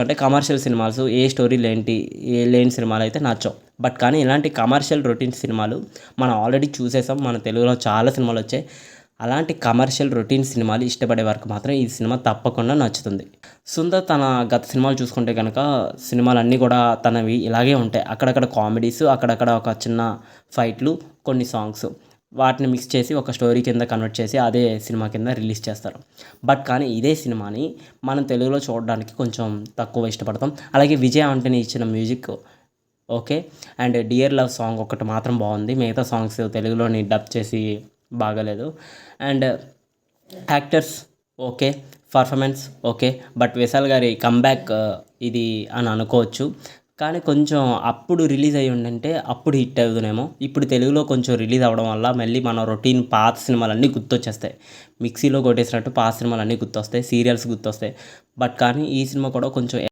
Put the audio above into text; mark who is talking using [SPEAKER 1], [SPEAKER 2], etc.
[SPEAKER 1] అంటే commercial cinemas ఏ స్టోరీలు ఏంటి లేని సినిమాలు అయితే నచ్చవు. బట్ కానీ ఇలాంటి కమర్షియల్ రొటీన్ సినిమాలు మనం ఆల్రెడీ చూసేసాం. మన తెలుగులో చాలా సినిమాలు వచ్చాయి. అలాంటి కమర్షియల్ రొటీన్ సినిమాలు ఇష్టపడే వారికి మాత్రం ఈ సినిమా తప్పకుండా నచ్చుతుంది. సుందర్ తన గత సినిమాలు చూసుకుంటే కనుక సినిమాలన్నీ కూడా తనవి ఇలాగే ఉంటాయి. అక్కడక్కడ కామెడీస్, అక్కడక్కడ ఒక చిన్న ఫైట్లు, కొన్ని సాంగ్స్ వాటిని మిక్స్ చేసి ఒక స్టోరీ కింద కన్వర్ట్ చేసి అదే సినిమా కింద రిలీజ్ చేస్తారు. బట్ కానీ ఇదే సినిమాని మనం తెలుగులో చూడడానికి కొంచెం తక్కువ ఇష్టపడతాం. అలాగే విజయ్ ఆంటనీ ఇచ్చిన music okay. And 'dear love' song ఒకటి మాత్రం బాగుంది. మిగతా సాంగ్స్ తెలుగులోని డబ్ చేసి బాగాలేదు. And actors okay. Performance okay. But Vishal గారి కమ్‌బ్యాక్ ఇది అని అనుకోవచ్చు. కానీ కొంచెం అప్పుడు రిలీజ్ అయ్యి ఉండింటే అప్పుడు హిట్ అవుదునేమో. ఇప్పుడు తెలుగులో కొంచెం రిలీజ్ అవ్వడం వల్ల మళ్ళీ మన రొటీన్ పాత సినిమాలన్నీ గుర్తొచ్చేస్తాయి. మిక్సీలో కొట్టేసినట్టు పాత సినిమాలన్నీ గుర్తొస్తాయి. సీరియల్స్ గుర్తొస్తాయి. బట్ కానీ ఈ సినిమా కూడా కొంచెం